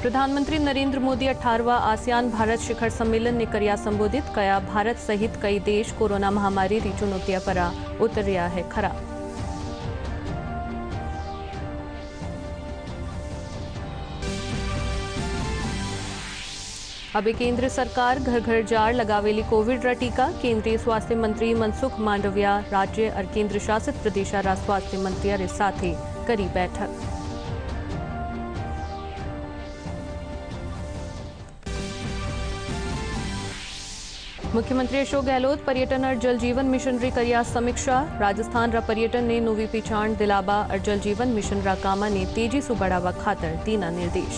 प्रधानमंत्री नरेंद्र मोदी 18वां आसियान भारत शिखर सम्मेलन ने કર્યા સંબોધિત કયા ભારત સહિત કઈ દેશ કોરોના મહામારીની ચુનૌતિયા પર ઉતર્યા है खरा। अब केंद्र सरकार घर घर जार लगावेली कोविड टीका। केंद्रीय स्वास्थ्य मंत्री मनसुख मांडविया राज्य और केंद्र शासित प्रदेशों स्वास्थ्य मंत्रियों साथ करी बैठक। मुख्यमंत्री अशोक गहलोत पर्यटन और जल जीवन मिशन री करिया समीक्षा। राजस्थान रा पर्यटन ने नवी पहचान दिलाबा और जल जीवन मिशन रा कामा ने तेजी से बढ़ावा खातर दीना निर्देश।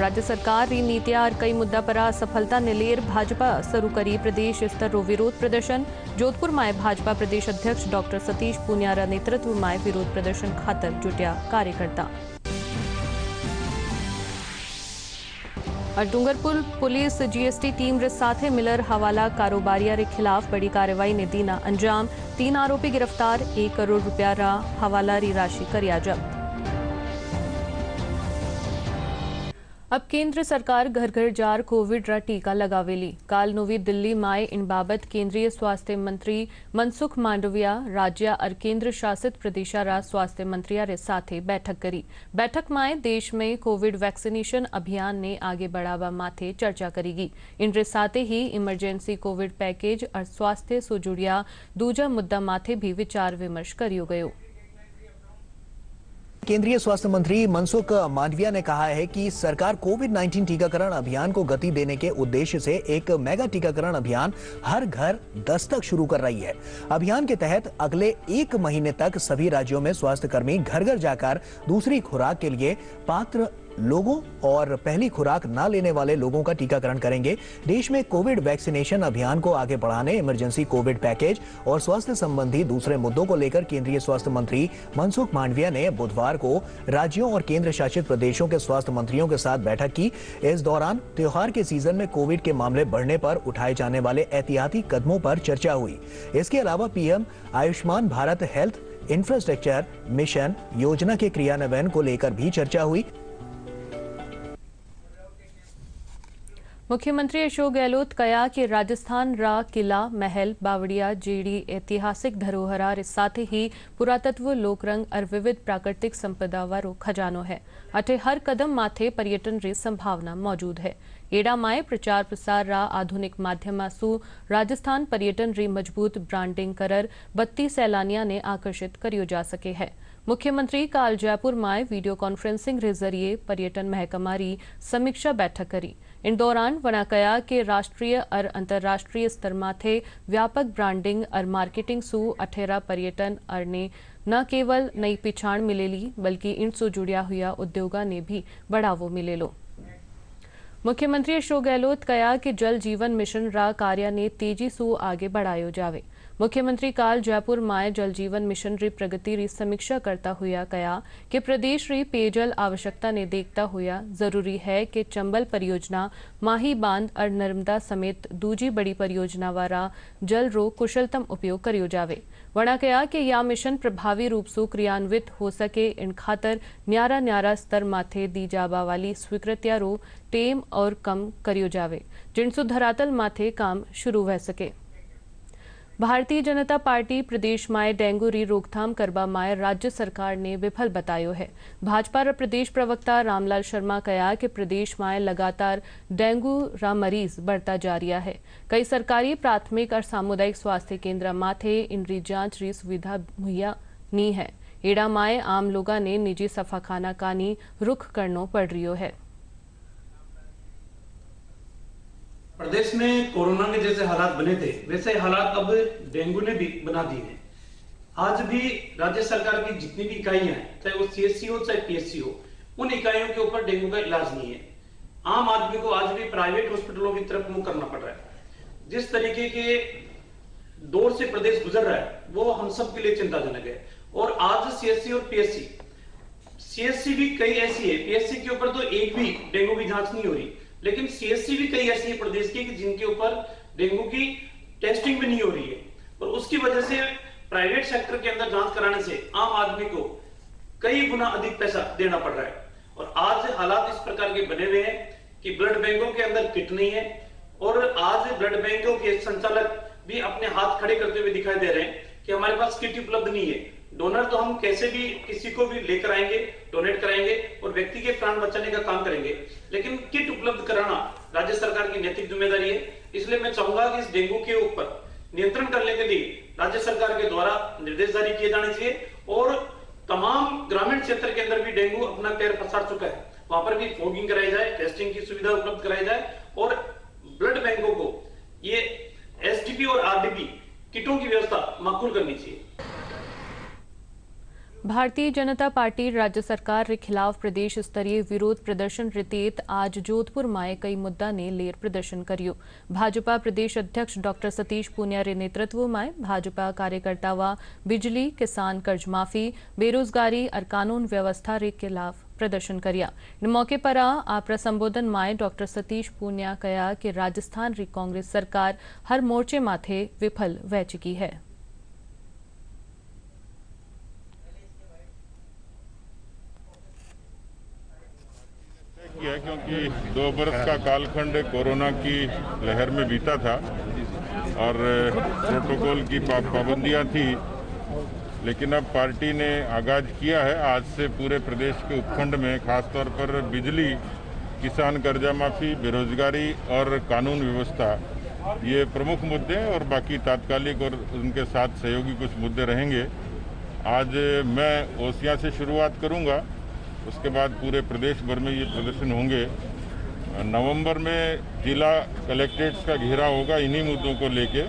राज्य सरकार री नीतियां और कई मुद्दा पर असफलता ने लेर भाजपा शुरू करी प्रदेश स्तर रो विरोध प्रदर्शन। जोधपुर में भाजपा प्रदेश अध्यक्ष डॉक्टर सतीश पूनिया नेतृत्व में विरोध प्रदर्शन खातर जुटिया कार्यकर्ता। और डूंगरपुर पुलिस जीएसटी टीम रे साथे मिलर हवाला कारोबारिया रे खिलाफ बड़ी कार्रवाई ने दीना अंजाम। 3 आरोपी गिरफ्तार, 1 करोड़ रुपया रा हवाला री राशि करिया जब्त। अब केंद्र सरकार घर घर जार कोविड रा टीका लगावेली। काल नवी दिल्ली में इन बाबत केंद्रीय स्वास्थ्य मंत्री मनसुख मांडविया राज्य और केंद्र शासित प्रदेशों स्वास्थ्य मंत्रियों साथ बैठक करी। बैठक में देश में कोविड वैक्सीनेशन अभियान ने आगे बढ़ावा माथे चर्चा करेगी। इनके साथ ही इमरजेंसी कोविड पैकेज और स्वास्थ्य से जुड़िया दूजा मुद्दा माथे भी विचार विमर्श करियो गयो। केंद्रीय स्वास्थ्य मंत्री मनसुख मांडविया ने कहा है कि सरकार कोविड-19 टीकाकरण अभियान को गति देने के उद्देश्य से एक मेगा टीकाकरण अभियान हर घर दस्तक शुरू कर रही है। अभियान के तहत अगले 1 महीने तक सभी राज्यों में स्वास्थ्य कर्मी घर घर जाकर दूसरी खुराक के लिए पात्र लोगों और पहली खुराक न लेने वाले लोगों का टीकाकरण करेंगे। देश में कोविड वैक्सीनेशन अभियान को आगे बढ़ाने, इमरजेंसी कोविड पैकेज और स्वास्थ्य संबंधी दूसरे मुद्दों को लेकर केंद्रीय स्वास्थ्य मंत्री मनसुख मांडविया ने बुधवार को राज्यों और केंद्र शासित प्रदेशों के स्वास्थ्य मंत्रियों के साथ बैठक की। इस दौरान त्योहार के सीजन में कोविड के मामले बढ़ने पर उठाए जाने वाले एहतियाती कदमों पर चर्चा हुई। इसके अलावा PM Ayushman Bharat health infrastructure mission योजना के क्रियान्वयन को लेकर भी चर्चा हुई। मुख्यमंत्री अशोक गहलोत कया कि राजस्थान रा किला महल बावड़िया जेडी ऐतिहासिक धरोहरा रे साथ ही पुरातत्व लोकरंग और विविध प्राकृतिक संपदा वारो खजानो है। अठे हर कदम माथे पर्यटन री संभावना मौजूद है। एडा माए प्रचार प्रसार रा आधुनिक माध्यम सु राजस्थान पर्यटन री मजबूत ब्रांडिंग करर 32 सैलानिया ने आकर्षित करियो जा सके है। मुख्यमंत्री काल जयपुर में वीडियो कॉन्फ्रेंसिंग के जरिए पर्यटन महकमा री समीक्षा बैठक करी। इन दौरान वना कया के राष्ट्रीय और अंतर्राष्ट्रीय स्तर माथे व्यापक ब्रांडिंग और मार्केटिंग सु 18 पर्यटन और ने न केवल नई पहचान मिलेली बल्कि इनसु जुड़िया हुआ उद्योगा ने भी बढ़ावो मिलेलो। मुख्यमंत्री अशोक गहलोत कया कि जल जीवन मिशन रा कार्य ने तेजी सु आगे बढ़ायो जावे। मुख्यमंत्री काल जयपुर में जल जीवन मिशन री प्रगति री समीक्षा करता हुआ कया कि प्रदेश री पेयजल आवश्यकता ने देखता हुआ जरूरी है कि चंबल परियोजना, माही बांध और नर्मदा समेत दूजी बड़ी परियोजना वाला जल रो कुशलतम उपयोग करियो जावे। वणा कया कि यह मिशन प्रभावी रूप से क्रियान्वित हो सके इन खातर न्यारा न्यारा स्तर माथे दी जाबा वाली स्वीकृतिया रो टेम और कम करियो जावे, जिनसु धरातल माथे काम शुरू रह सके। भारतीय जनता पार्टी प्रदेश में डेंगू री रोकथाम करबा में राज्य सरकार ने विफल बतायो है। भाजपा रा प्रदेश प्रवक्ता रामलाल शर्मा कया कि प्रदेश में लगातार डेंगू रा मरीज बढ़ता जा रहा है। कई सरकारी प्राथमिक और सामुदायिक स्वास्थ्य केंद्र माथे इन री जांच री सुविधा मुहैया नहीं है। एडा माए आम लोगा ने निजी सफाखाना कानी रुख करनो पड़ रियो है। प्रदेश में कोरोना के जैसे हालात बने थे वैसे हालात अब डेंगू ने भी बना दिए हैं। आज भी राज्य सरकार की जितनी भी इकाइयां हैं, चाहे वो सीएससी हो चाहे पीएससी हो, उन इकाइयों के ऊपर डेंगू का इलाज नहीं है। आम आदमी को आज भी प्राइवेट हॉस्पिटलों की तरफ मुंह करना पड़ रहा है। जिस तरीके के दौर से प्रदेश गुजर रहा है वो हम सब के लिए चिंताजनक है। और आज सीएससी और सीएससी भी कई ऐसी है, पीएससी के ऊपर तो एक भी डेंगू की जांच नहीं हो रही, लेकिन सीएससी भी कई ऐसी है प्रदेश की जिनके ऊपर डेंगू की टेस्टिंग भी नहीं हो रही है। और उसकी वजह से प्राइवेट सेक्टर के अंदर जांच कराने से आम आदमी को कई गुना अधिक पैसा देना पड़ रहा है। और आज हालात इस प्रकार के बने हुए हैं कि ब्लड बैंकों के अंदर किट नहीं है और आज ब्लड बैंकों के संचालक भी अपने हाथ खड़े करते हुए दिखाई दे रहे हैं कि हमारे पास किट उपलब्ध नहीं है। डोनर तो हम कैसे भी किसी को भी लेकर आएंगे, डोनेट कराएंगे और व्यक्ति के प्राण बचाने का काम करेंगे, लेकिन किट उपलब्ध कराना राज्य सरकार की नैतिक जिम्मेदारी है। इसलिए मैं चाहूंगा कि इस डेंगू के ऊपर नियंत्रण करने के लिए राज्य सरकार के द्वारा निर्देश जारी किए जाने चाहिए और तमाम ग्रामीण क्षेत्र के अंदर भी डेंगू अपना पैर पसार चुका है, वहां पर भी फॉगिंग कराई जाए, टेस्टिंग की सुविधा उपलब्ध कराई जाए और ब्लड बैंकों को ये एसडीपी और आरडीपी किटों की व्यवस्था माकूल करनी चाहिए। भारतीय जनता पार्टी राज्य सरकार के खिलाफ प्रदेश स्तरीय विरोध प्रदर्शन रितेत आज जोधपुर में कई मुद्दा ने लेर प्रदर्शन करियो। भाजपा प्रदेश अध्यक्ष डॉक्टर सतीश पूनिया रे नेतृत्व में भाजपा कार्यकर्तावा बिजली, किसान कर्ज माफी, बेरोजगारी और कानून व्यवस्था रे खिलाफ प्रदर्शन करिया। इन मौके पर आपरा संबोधन में डॉक्टर सतीश पूनिया कहा कि राजस्थान री कांग्रेस सरकार हर मोर्चे माथे विफल वह चुकी है। किया क्योंकि 2 बरस का कालखंड कोरोना की लहर में बीता था और प्रोटोकॉल की पाबंदियां थी, लेकिन अब पार्टी ने आगाज किया है आज से पूरे प्रदेश के उपखंड में खासतौर पर बिजली, किसान कर्जा माफी, बेरोजगारी और कानून व्यवस्था ये प्रमुख मुद्दे हैं और बाकी तात्कालिक और उनके साथ सहयोगी कुछ मुद्दे रहेंगे। आज मैं ओसियां से शुरुआत करूंगा, उसके बाद पूरे प्रदेश भर में ये प्रदर्शन होंगे। नवंबर में जिला कलेक्ट्रेट्स का घेराव होगा इन्हीं मुद्दों को लेके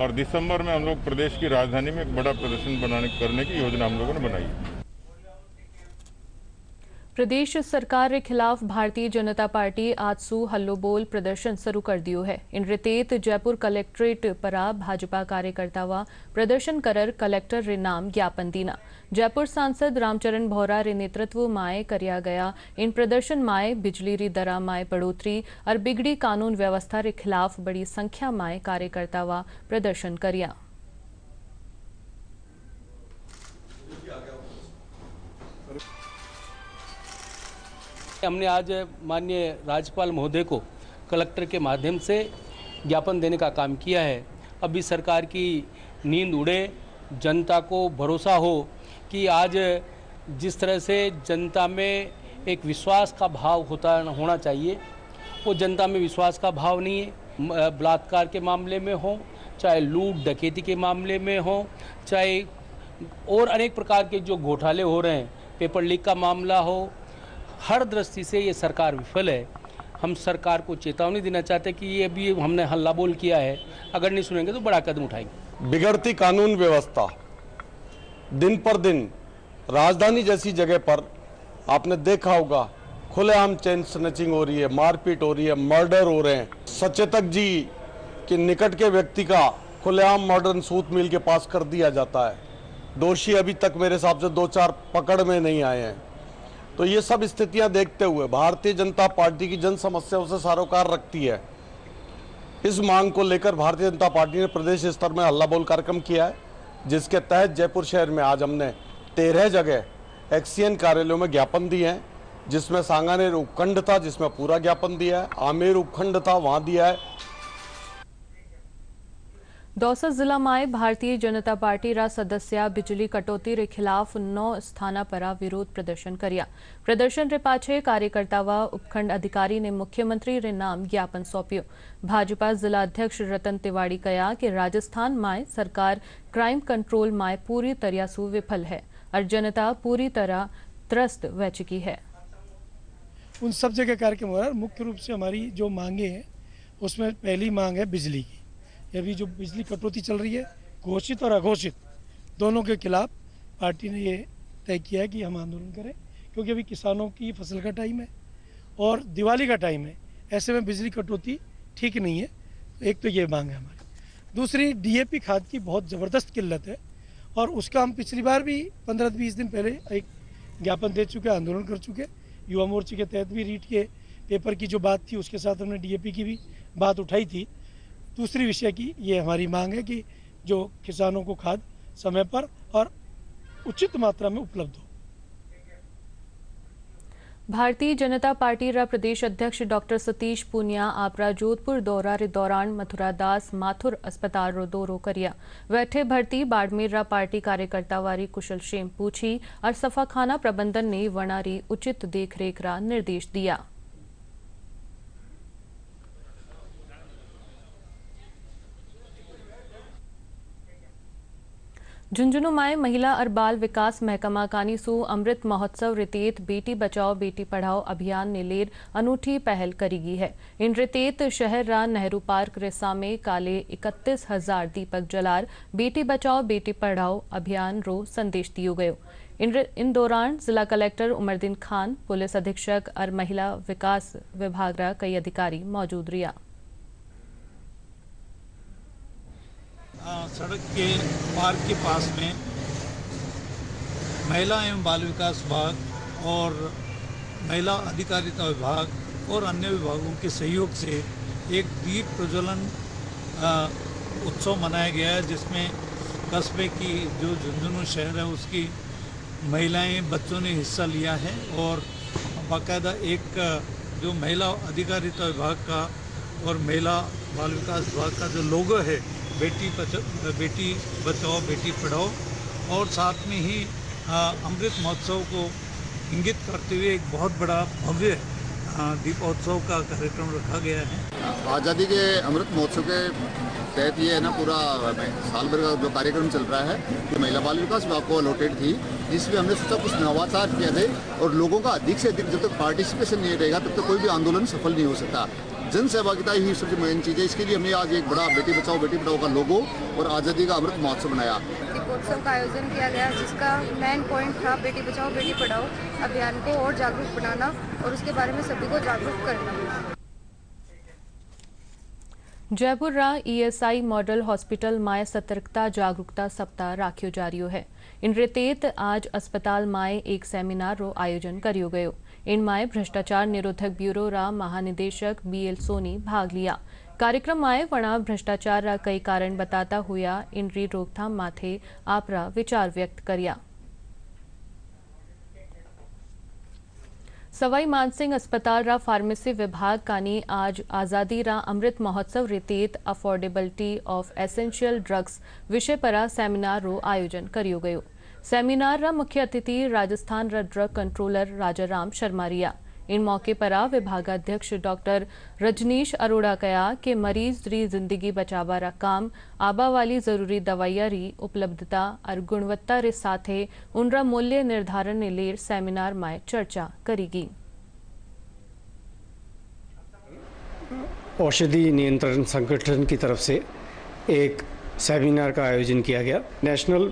और दिसंबर में हम लोग प्रदेश की राजधानी में एक बड़ा प्रदर्शन करने की योजना हम लोगों ने बनाई है। प्रदेश सरकार के खिलाफ भारतीय जनता पार्टी आज सू हल्लोबोल प्रदर्शन शुरू कर दियो है। इन रितेत जयपुर कलेक्ट्रेट परा भाजपा कार्यकर्तावा प्रदर्शन करर कलेक्टर रे नाम ज्ञापन दीना। जयपुर सांसद रामचरण भौरा रे नेतृत्व माए करिया गया इन प्रदर्शन माए बिजली री दरा माए बढ़ोतरी और बिगड़ी कानून व्यवस्था रे खिलाफ बड़ी संख्या माए कार्यकर्तावा प्रदर्शन करिया। हमने आज माननीय राज्यपाल महोदय को कलेक्टर के माध्यम से ज्ञापन देने का काम किया है। अभी सरकार की नींद उड़े, जनता को भरोसा हो कि आज जिस तरह से जनता में एक विश्वास का भाव होना चाहिए, वो जनता में विश्वास का भाव नहीं है। बलात्कार के मामले में हो, चाहे लूट डकैती के मामले में हो, चाहे और अनेक प्रकार के जो घोटाले हो रहे हैं, पेपर लीक का मामला हो, हर दृष्टि से ये सरकार विफल है। हम सरकार को चेतावनी देना चाहते हैं कि ये भी हमने हल्ला बोल किया है, अगर नहीं सुनेंगे तो बड़ा कदम उठाएंगे। बिगड़ती कानून व्यवस्था दिन पर दिन राजधानी जैसी जगह पर आपने देखा होगा, खुलेआम चेन स्नैचिंग हो रही है, मारपीट हो रही है, मर्डर हो रहे हैं। सचेतक जी के निकट के व्यक्ति का खुलेआम मर्डर सूत मिल के पास कर दिया जाता है। दोषी अभी तक मेरे हिसाब से 2-4 पकड़ में नहीं आए हैं। तो ये सब स्थितियां देखते हुए भारतीय जनता पार्टी की जन समस्याओं से सरोकार रखती है। इस मांग को लेकर भारतीय जनता पार्टी ने प्रदेश स्तर में हल्ला बोल कार्यक्रम किया है, जिसके तहत जयपुर शहर में आज हमने 13 जगह एक्सीएन कार्यालयों में ज्ञापन दिए हैं, जिसमें सांगानेर उपखंड था जिसमें पूरा ज्ञापन दिया है, आमेर उपखंड था वहां दिया है। दौसा जिला में भारतीय जनता पार्टी रा सदस्य बिजली कटौती रे खिलाफ 9 स्थाना परा विरोध प्रदर्शन करिया। प्रदर्शन रे पाछे कार्यकर्तावा उपखंड अधिकारी ने मुख्यमंत्री रे नाम ज्ञापन सौंप्यो। भाजपा जिला अध्यक्ष रतन तिवाड़ी कहा कि राजस्थान में सरकार क्राइम कंट्रोल में पूरी तरह से विफल है और जनता पूरी तरह त्रस्त रह चुकी है। उन सब जगह कार्यक्रम हो रहा है। मुख्य रूप से हमारी जो मांगे हैं उसमें पहली मांग है बिजली की। अभी जो बिजली कटौती चल रही है, घोषित और अघोषित दोनों के खिलाफ पार्टी ने ये तय किया है कि हम आंदोलन करें, क्योंकि अभी किसानों की फसल का टाइम है और दिवाली का टाइम है। ऐसे में बिजली कटौती ठीक नहीं है। एक तो ये मांग है हमारी। दूसरी, डीएपी खाद की बहुत ज़बरदस्त किल्लत है और उसका हम पिछली बार भी 15-20 दिन पहले एक ज्ञापन दे चुके, आंदोलन कर चुके। युवा मोर्चे के तहत भी रीट के पेपर की जो बात थी उसके साथ हमने डीएपी की भी बात उठाई थी। दूसरी विषय की ये हमारी मांग है कि जो किसानों को खाद समय पर और उचित मात्रा में उपलब्ध हो। भारतीय जनता पार्टी रा प्रदेश अध्यक्ष डॉक्टर सतीश पूनिया आपरा जोधपुर दौरा रे दौरान मथुरादास माथुर अस्पताल रो दौरो करिया। वैठे भर्ती बाड़मेर रा पार्टी कार्यकर्ता वारी कुशल क्षेम पूछी और सफाखाना प्रबंधन ने वनारी उचित देखरेख रा निर्देश दिया। झुंझुनू माय महिला और बाल विकास महकमा कानीसू अमृत महोत्सव रितेत बेटी बचाओ बेटी पढ़ाओ अभियान ने लेर अनूठी पहल करीगी है। इन रितेत शहर रा नेहरू पार्क रेसा में काले 31,000 दीपक जलार बेटी बचाओ बेटी पढ़ाओ अभियान रो संदेश दियो गयो। इन दौरान जिला कलेक्टर उमरदीन खान, पुलिस अधीक्षक और महिला विकास विभाग रा कई अधिकारी मौजूद रिया। सड़क के पार्क के पास में महिला एवं बाल विकास विभाग और महिला अधिकारिता विभाग और अन्य विभागों के सहयोग से एक दीप प्रज्वलन उत्सव मनाया गया है, जिसमें कस्बे की जो झुंझुनू शहर है उसकी महिलाएं, बच्चों ने हिस्सा लिया है और बाकायदा एक जो महिला अधिकारिता विभाग का और महिला बाल विकास विभाग का जो लोगो है बेटी बचाओ बेटी पढ़ाओ और साथ में ही अमृत महोत्सव को इंगित करते हुए एक बहुत बड़ा भव्य दीपोत्सव का कार्यक्रम रखा गया है। आज़ादी के अमृत महोत्सव के तहत ये है ना, पूरा साल भर का जो कार्यक्रम चल रहा है जो महिला बाल विकास विभाग को अलॉटेड थी, जिसमें हमने सोचा कुछ नवाचार किया थे और लोगों का अधिक से अधिक जब तक पार्टिसिपेशन नहीं रहेगा तब तक कोई भी आंदोलन सफल नहीं हो सकता। जन सहभागिता ही सबसे मेन चीज़ है। इसके लिए हमने आज एक बड़ा बेटी बचाओ बेटी पढ़ाओ का लोगो और आज़ादी का अमृत महोत्सव बनाया। दीपोत्सव का आयोजन किया गया, जिसका मेन पॉइंट था बेटी बचाओ बेटी पढ़ाओ अभियान को और जागरूक बनाना और उसके बारे में सभी को जागरूक करना। जयपुर रा ईएसआई मॉडल हॉस्पिटल माय सतर्कता जागरूकता सप्ताह राख्यो जा रह्यो है। इन रितेत आज अस्पताल माय एक सेमिनार रो आयोजन करियो गयो। इन माय भ्रष्टाचार निरोधक ब्यूरो रा महानिदेशक बीएल सोनी भाग लिया। कार्यक्रम माय वणा भ्रष्टाचार रा कई कारण बताता हुआ इन री रोकथाम माथे आपरा विचार व्यक्त करिया। सवाई मानसिंह अस्पताल रा फार्मेसी विभाग कानी आज आज़ादी रा Amrit Mahotsav रितेत affordability of essential drugs विषय पर सेमिनार रो आयोजन करियो गयो। सेमिनार रा मुख्य अतिथि राजस्थान रा ड्रग कंट्रोलर राजाराम शर्मा रिया। इन मौके पर विभागाध्यक्ष डॉक्टर रजनीश अरोड़ा कया कि मरीज री जिंदगी बचावा रा काम आबा वाली जरूरी दवाइया री उपलब्धता और गुणवत्ता रे साथे उनरा मूल्य निर्धारण ने लेर सेमिनार में चर्चा करेगी। औषधि नियंत्रण संगठन की तरफ से एक सेमिनार का आयोजन किया गया। नेशनल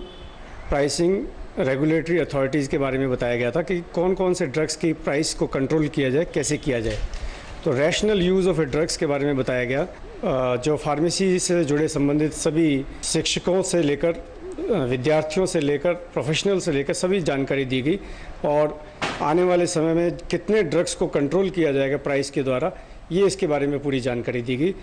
प्राइसिंग रेगुलेटरी अथॉरिटीज़ के बारे में बताया गया था कि कौन कौन से ड्रग्स की प्राइस को कंट्रोल किया जाए, कैसे किया जाए। तो rational use of A drugs के बारे में बताया गया। जो फार्मेसी से जुड़े संबंधित सभी शिक्षकों से लेकर विद्यार्थियों से लेकर प्रोफेशनल से लेकर सभी जानकारी दी गई और आने वाले समय में कितने ड्रग्स को कंट्रोल किया जाएगा प्राइस के द्वारा, ये इसके बारे में पूरी जानकारी दी गई।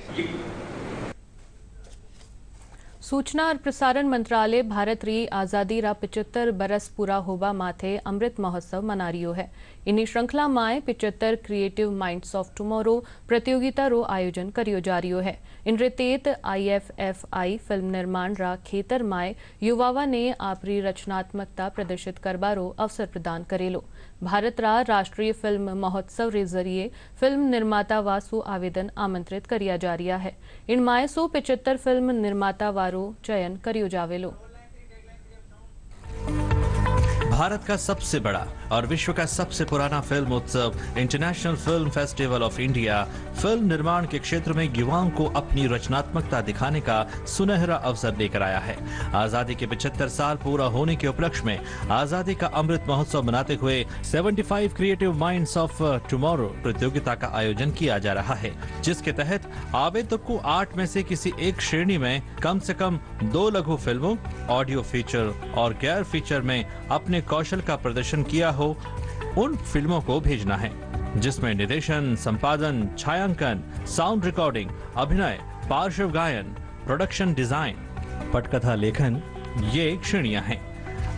सूचना और प्रसारण मंत्रालय भारत री आज़ादी रा 75 बरस पूरा होबा माथे अमृत महोत्सव मना रियो है। इन्हीं श्रृंखला my 75 creative minds of tomorrow प्रतियोगिता रो आयोजन करियो जा रियो है। इन रितेत IFFI फिल्म निर्माण रा खेतर माय युवावा ने आपरी रचनात्मकता प्रदर्शित करबा रो अवसर प्रदान करेलो। भारत रा राष्ट्रीय फिल्म महोत्सव रे जरिए फिल्म निर्माता वासु आवेदन आमंत्रित करिया जा रिया है। इन माय 175 फिल्म निर्माता वारो चयन करियो जावेलो। भारत का सबसे बड़ा और विश्व का सबसे पुराना फिल्म उत्सव international film festival of India film निर्माण के क्षेत्र में युवाओं को अपनी रचनात्मकता दिखाने का सुनहरा अवसर लेकर आया है। आजादी के 75 साल पूरा होने के उपलक्ष्य में आजादी का अमृत महोत्सव मनाते हुए 75 क्रिएटिव माइंड्स ऑफ टुमारो प्रतियोगिता का आयोजन किया जा रहा है, जिसके तहत आवेदक को 8 में से किसी एक श्रेणी में कम से कम 2 लघु फिल्मों, ऑडियो फीचर और गैर फीचर में अपने कौशल का प्रदर्शन किया हो उन फिल्मों को भेजना है, जिसमें निर्देशन, संपादन, छायांकन, साउंड रिकॉर्डिंग, अभिनय, पार्श्व गायन, प्रोडक्शन डिजाइन, पटकथा लेखन, ये श्रेणियां हैं।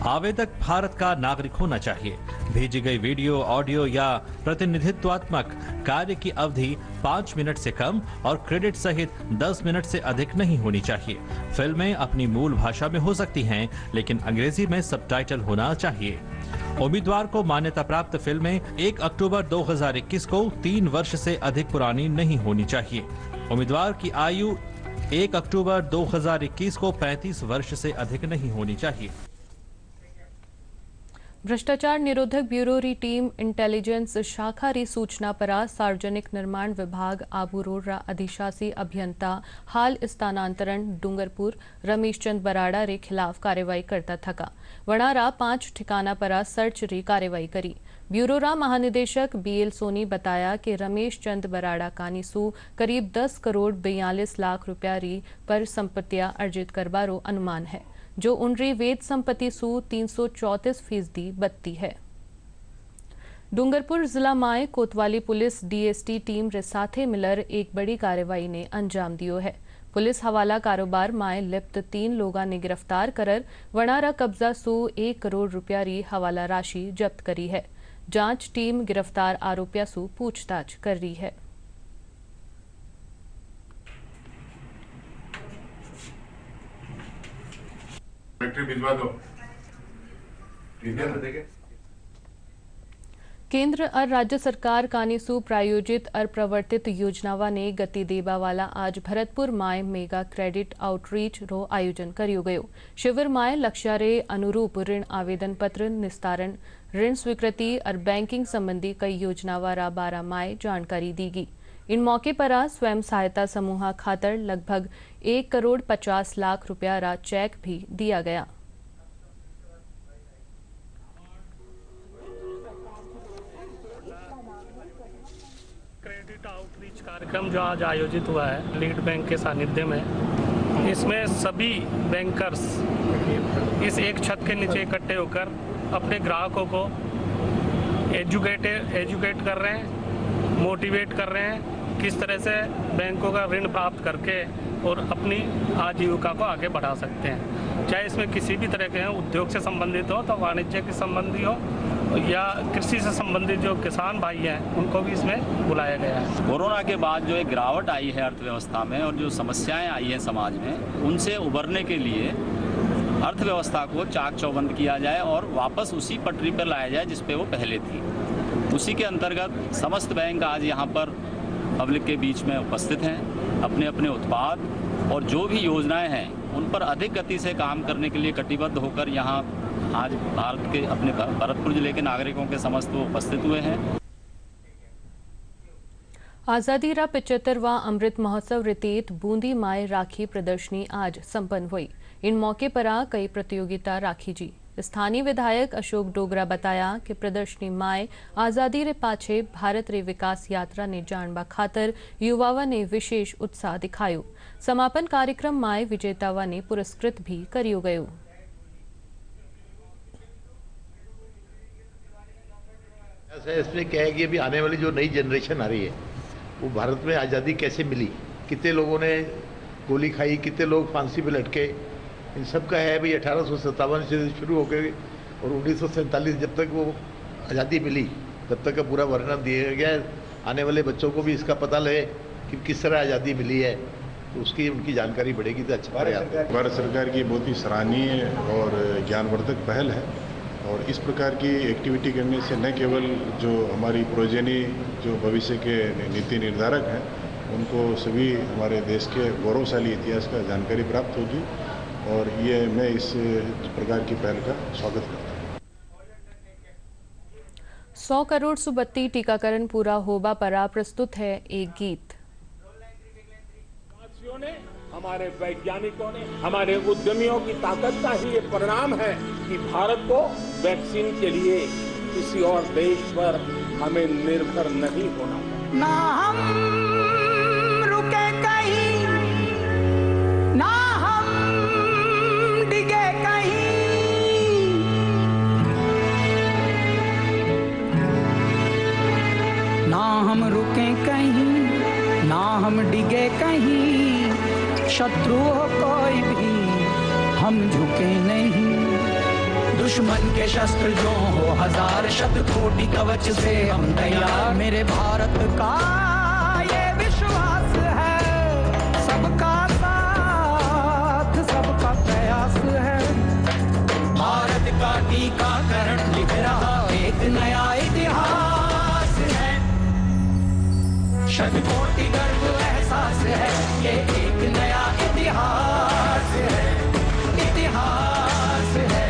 आवेदक भारत का नागरिक होना चाहिए। भेजी गई वीडियो, ऑडियो या प्रतिनिधित्वात्मक कार्य की अवधि 5 मिनट से कम और क्रेडिट सहित 10 मिनट से अधिक नहीं होनी चाहिए। फिल्में अपनी मूल भाषा में हो सकती हैं, लेकिन अंग्रेजी में सबटाइटल होना चाहिए। उम्मीदवार को मान्यता प्राप्त फिल्में 1 अक्टूबर 2021 को 3 वर्ष से अधिक पुरानी नहीं होनी चाहिए। उम्मीदवार की आयु 1 अक्टूबर 2021 को 35 वर्ष से अधिक नहीं होनी चाहिए। भ्रष्टाचार निरोधक ब्यूरो री टीम इंटेलिजेंस शाखा री सूचना परा सार्वजनिक निर्माण विभाग आबू रोड रा अधिशासी अभियंता हाल स्थानांतरण डूंगरपुर रमेश चंद बराड़ा रे खिलाफ कार्रवाई करता थका। वणारा 5 ठिकाना परा सर्च री कार्रवाई करी। ब्यूरो रा महानिदेशक BL सोनी बताया कि रमेश चंद बराड़ा कानीसू करीब 10 करोड़ 42 लाख रुपया री पर संपत्तियां अर्जित करबारो अनुमान है, जो उनरी वेद संपत्ति सू 334% बत्ती है। डूंगरपुर जिला माए कोतवाली पुलिस DST टीम रे साथे मिलर एक बड़ी कार्रवाई ने अंजाम दियो है। पुलिस हवाला कारोबार माए लिप्त 3 लोगा ने गिरफ्तार करर वणारा कब्जा सू 1 करोड़ रुपया री हवाला राशि जब्त करी है। जांच टीम गिरफ्तार आरोपिया सू पूछताछ कर रही है। भिजवा दो। केंद्र और राज्य सरकार कानीसू प्रायोजित और प्रवर्तित योजनावा ने गति देवा वाला आज भरतपुर माय मेगा क्रेडिट आउटरीच रो आयोजन करियो गयो। शिविर माय लक्ष्य रे अनुरूप ऋण आवेदन पत्र निस्तारण, ऋण स्वीकृति और बैंकिंग संबंधी कई योजनावा रा बारा माय जानकारी दीगी। इन मौके पर स्वयं सहायता समूह खातर लगभग 1 करोड़ 50 लाख रुपया रा चेक भी दिया गया। क्रेडिट आउटरीच कार्यक्रम जो आज आयोजित हुआ है लीड बैंक के सानिध्य में, इसमें सभी बैंकर्स इस एक छत के नीचे इकट्ठे होकर अपने ग्राहकों को एजुकेट कर रहे हैं, मोटिवेट कर रहे हैं किस तरह से बैंकों का ऋण प्राप्त करके और अपनी आजीविका को आगे बढ़ा सकते हैं। चाहे इसमें किसी भी तरह के उद्योग से संबंधित हो, तो वाणिज्य के संबंधी हो या कृषि से संबंधित जो किसान भाई हैं उनको भी इसमें बुलाया गया है। कोरोना के बाद जो एक गिरावट आई है अर्थव्यवस्था में और जो समस्याएं आई हैं समाज में, उनसे उबरने के लिए अर्थव्यवस्था को चाक चौबंद किया जाए और वापस उसी पटरी पर लाया जाए जिस पे वो पहले थी। उसी के अंतर्गत समस्त बैंक आज यहाँ पर पब्लिक के बीच में उपस्थित हैं। अपने अपने उत्पाद और जो भी योजनाएं हैं उन पर अधिक गति से काम करने के लिए कटिबद्ध होकर यहाँ आज भारत के अपने भरतपुर जिले के नागरिकों के समस्त वो उपस्थित हुए हैं। आजादी रा 75वां अमृत महोत्सव रितेत बूंदी माए राखी प्रदर्शनी आज संपन्न हुई। इन मौके पर कई प्रतियोगिता राखी जी। स्थानीय विधायक अशोक डोगरा बताया कि प्रदर्शनी माए आजादी रे पाछे भारत रे विकास यात्रा ने जानबा खातर युवावा ने विशेष उत्साह दिखायो। समापन कार्यक्रम माए विजेतावा ने पुरस्कृत भी करियो गयो। इसमें क्या है कि अभी आने वाली जो नई जनरेशन आ रही है वो भारत में आज़ादी कैसे मिली, कितने लोगों ने गोली खाई, कितने लोग फांसी पे लटके, इन सब का है भाई 1857 से शुरू हो गए और 1947 जब तक वो आज़ादी मिली तब तक का पूरा वर्णन दिया गया है। आने वाले बच्चों को भी इसका पता लगे कि किस तरह आज़ादी मिली है, तो उसकी उनकी जानकारी बढ़ेगी तो अच्छा रहेगा। भारत सरकार की बहुत ही सराहनीय और ज्ञानवर्धक पहल है और इस प्रकार की एक्टिविटी करने से न केवल जो हमारी प्रोजेनी जो भविष्य के नीति निर्धारक हैं उनको सभी हमारे देश के गौरवशाली इतिहास का जानकारी प्राप्त होगी और ये मैं इस प्रकार की पहल का स्वागत करता हूँ। 100 करोड़ सुबत्ती टीकाकरण पूरा होबा परा प्रस्तुत है एक गीत। हमारे वैज्ञानिकों ने, हमारे उद्यमियों की ताकत का ही ये परिणाम है कि भारत को वैक्सीन के लिए किसी और देश पर हमें निर्भर नहीं होना। ना हम रुके कहीं, ना हम डिगे कहीं, ना हम रुके कहीं, ना हम डिगे कहीं, शत्रु हो कोई भी हम झुके नहीं। दुश्मन के शस्त्र जो हो हजार शतकोटि कवच से हम तैयार। मेरे भारत का ये विश्वास है, सबका साथ सबका प्रयास है। भारत का टीकाकरण लिख रहा एक नया इतिहास है। शतकोटि गर्व एहसास है, ये एक नया इतिहास है, इतिहास है।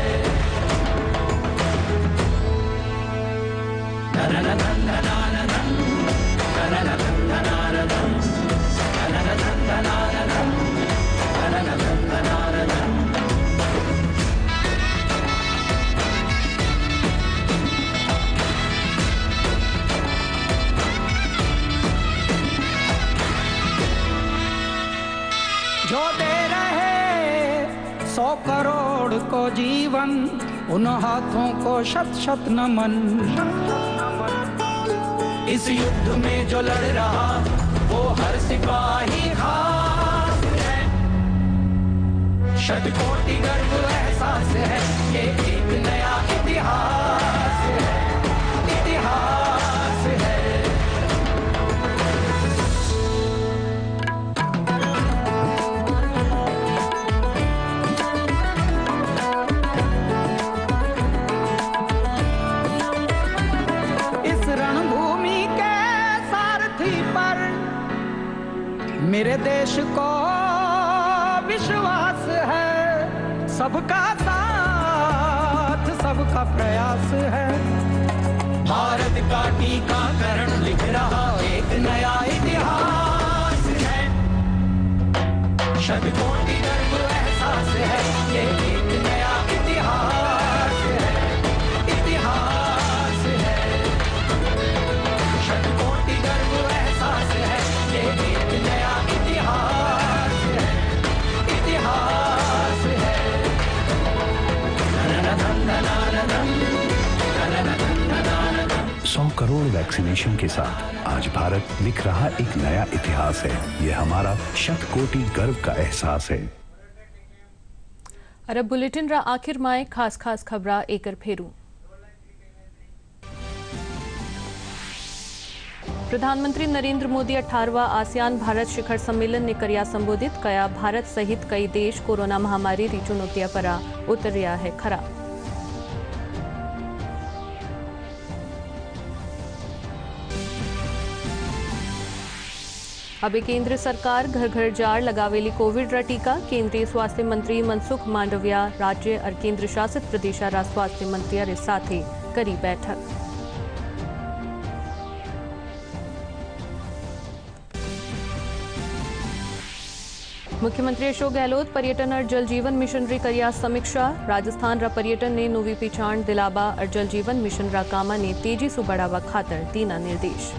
जो दे रहे 100 करोड़ को जीवन, उन हाथों को शत शत नमन। इस युद्ध में जो लड़ रहा वो हर सिपाही खास है। शतकोटि गर्व एहसास है, ये एक नया इतिहास है, इतिहास है। मेरे देश को विश्वास है, सबका साथ सबका प्रयास है। भारत का टीकाकरण लिख रहा एक नया इतिहास है। शतकोटि गर्व एहसास है, ये एक नया इतिहास है, इतिहास है। शतकोटि गर्व एहसास है, ये एक नया इतिहास है, इतिहास है। 100 करोड़ वैक्सीनेशन के साथ आज भारत लिख रहा एक नया इतिहास है। यह हमारा शतकोटि गर्व का एहसास है। अरब बुलेटिन रा आखिर में खास खास खबरा एकर फेरू। प्रधानमंत्री नरेंद्र मोदी 18वां आसियान भारत शिखर सम्मेलन ने करिया संबोधित कया। भारत सहित कई देश कोरोना महामारी री चुनौतियां परा उतरिया है खरा। अब केंद्र सरकार घर घर जार लगावेली कोविड रा टीका। केंद्रीय स्वास्थ्य मंत्री मनसुख मांडविया राज्य और केंद्र शासित प्रदेश रा स्वास्थ्य मंत्रियों के साथ करी बैठक। मुख्यमंत्री अशोक गहलोत पर्यटन और जल जीवन मिशन री करिया समीक्षा। राजस्थान रा पर्यटन ने नोवी पहचान दिलाबा और जल जीवन मिशन रा कामा ने तेजी से बढ़ावा खातर दीना निर्देश।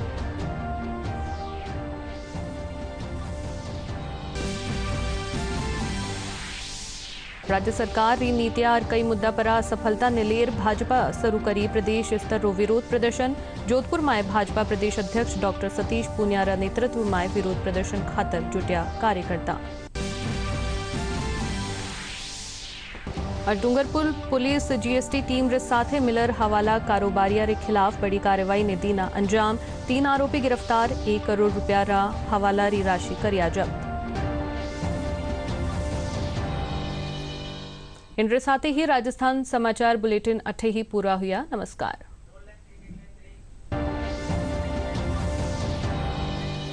राज्य सरकार री नीतियां और कई मुद्दा पर असफलता ने लेर भाजपा शुरू करी प्रदेश स्तर रो विरोध प्रदर्शन। जोधपुर में भाजपा प्रदेश अध्यक्ष डॉक्टर सतीश पूनिया रा नेतृत्व में विरोध प्रदर्शन खातर जुटिया कार्यकर्ता। और डूंगरपुर पुलिस जीएसटी टीम रे साथे मिलर हवाला कारोबारिया रे खिलाफ बड़ी कार्रवाई ने दीना अंजाम। 3 आरोपी गिरफ्तार, 1 करोड़ रुपया रा हवाला री राशि करिया जब्त। इनके साथ ही राजस्थान समाचार बुलेटिन अठे ही पूरा हुआ। नमस्कार।